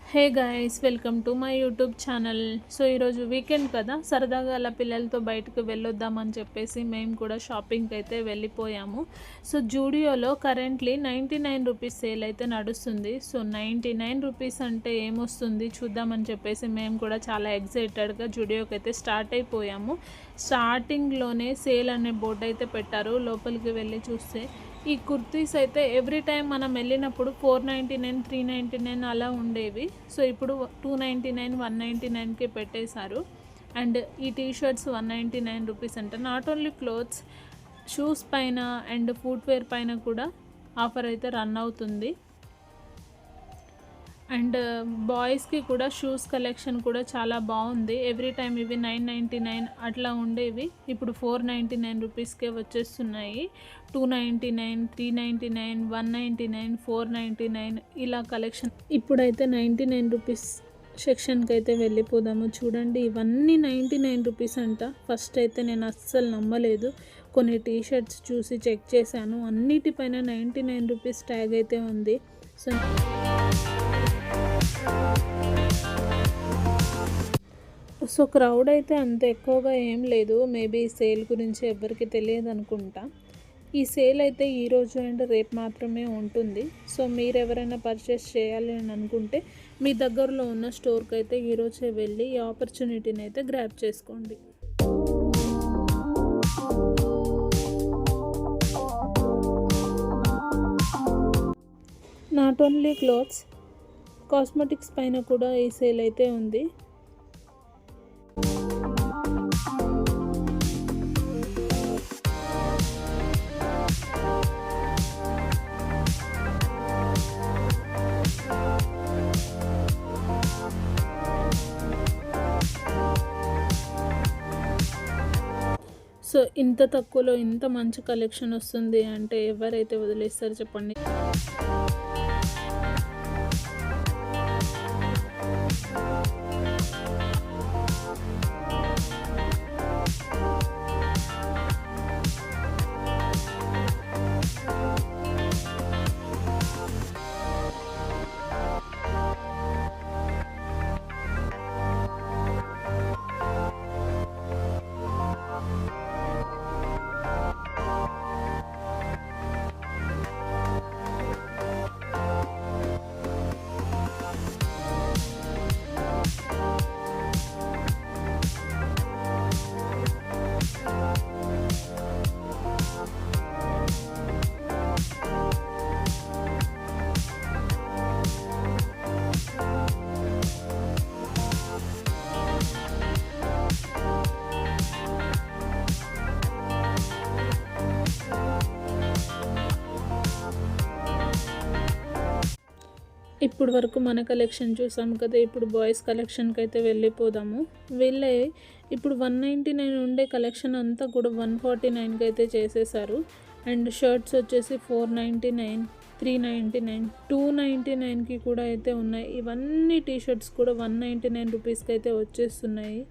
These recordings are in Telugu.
Hey guys, welcome to my YouTube channel. So ఈరోజు వీకెండ్ కదా, సరదాగా అలా పిల్లలతో బయటకు వెళ్ళొద్దామని చెప్పేసి మేము కూడా షాపింగ్కి అయితే వెళ్ళిపోయాము. సో జూడియోలో కరెంట్లీ 99 రూపీస్ సేల్ అయితే నడుస్తుంది. సో 99 రూపీస్ అంటే ఏమొస్తుంది చూద్దామని చెప్పేసి మేము కూడా చాలా ఎగ్జైటెడ్గా జూడియోకి అయితే స్టార్ట్ అయిపోయాము. స్టార్టింగ్లోనే సేల్ అనే బోర్డు అయితే పెట్టారు. లోపలికి వెళ్ళి చూస్తే ఈ కుర్తీస్ అయితే ఎవ్రీ టైం మనం వెళ్ళినప్పుడు 499, 399 అలా ఉండేవి. సో ఇప్పుడు 299, 199కి పెట్టేశారు. అండ్ ఈ టీషర్ట్స్ 199 రూపీస్ అంట. నాట్ ఓన్లీ క్లోత్స్, షూస్ పైన అండ్ ఫుట్వేర్ పైన కూడా ఆఫర్ అయితే రన్ అవుతుంది. అండ్ బాయ్స్కి కూడా షూస్ కలెక్షన్ కూడా చాలా బాగుంది. ఎవ్రీ టైం ఇవి 999 అట్లా ఉండేవి, ఇప్పుడు 499 రూపీస్కే వచ్చేస్తున్నాయి. 299, 399, 199, 499 ఇలా కలెక్షన్. ఇప్పుడైతే 99 రూపీస్ సెక్షన్కి అయితే వెళ్ళిపోదాము. చూడండి, ఇవన్నీ 99 రూపీస్ అంట. ఫస్ట్ అయితే నేను అస్సలు నమ్మలేదు. కొన్ని టీషర్ట్స్ చూసి చెక్ చేశాను, అన్నిటిపైన 99 రూపీస్ ట్యాగ్ అయితే ఉంది. సో క్రౌడ్ అయితే అంత ఎక్కువగా ఏం లేదు. మేబీ సేల్ గురించి ఎవరికి తెలియదు అనుకుంటా. ఈ సేల్ అయితే ఈరోజు అండ్ రేపు మాత్రమే ఉంటుంది. సో మీరు ఎవరైనా పర్చేస్ చేయాలి అని అనుకుంటే మీ దగ్గరలో ఉన్న స్టోర్కి అయితే ఈరోజే వెళ్ళి ఈ ఆపర్చునిటీని అయితే గ్రాబ్ చేసుకోండి. నాట్ ఓన్లీ క్లోత్స్, కాస్మెటిక్స్ పైన కూడా ఈ సేల్ అయితే ఉంది. సో ఇంత తక్కువలో ఇంత మంచి కలెక్షన్ వస్తుంది అంటే ఎవరైతే వదిలేస్తారు చెప్పండి. ఇప్పుడు వరకు మన కలెక్షన్ చూసాం కదా, ఇప్పుడు బాయ్స్ కలెక్షన్కి అయితే వెళ్ళిపోదాము. వీళ్ళే ఇప్పుడు 199 ఉండే కలెక్షన్ అంతా కూడా 149కి అయితే చేసేసారు. అండ్ షర్ట్స్ వచ్చేసి 499, 399, 299కి కూడా అయితే ఉన్నాయి. ఇవన్నీ టీషర్ట్స్ కూడా 199 రూపీస్కి అయితే వచ్చేస్తున్నాయి.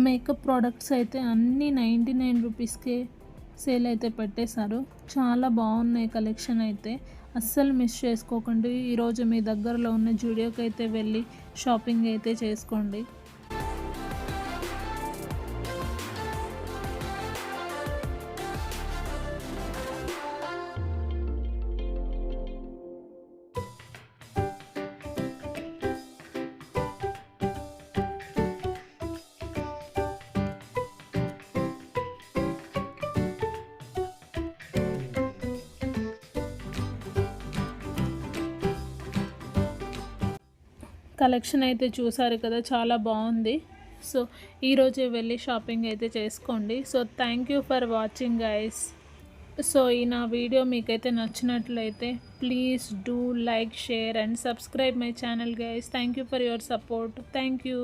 మేకప్ ప్రోడక్ట్స్ అయితే అన్నీ 99 రూపీస్కే సేల్ అయితే పెట్టేశారు. చాలా బాగున్నాయి కలెక్షన్ అయితే, అస్సలు మిస్ చేసుకోకండి. ఈరోజు మీ దగ్గరలో ఉన్న జూడియోకి అయితే వెళ్ళి షాపింగ్ అయితే చేసుకోండి. కలెక్షన్ అయితే చూసారు కదా, చాలా బాగుంది. సో ఈరోజే వెళ్ళి షాపింగ్ అయితే చేసుకోండి. So thank you for watching guys. So ఈ నా వీడియో మీకైతే నచ్చినట్లయితే please do like, share and subscribe my channel guys. Thank you for your support. Thank you.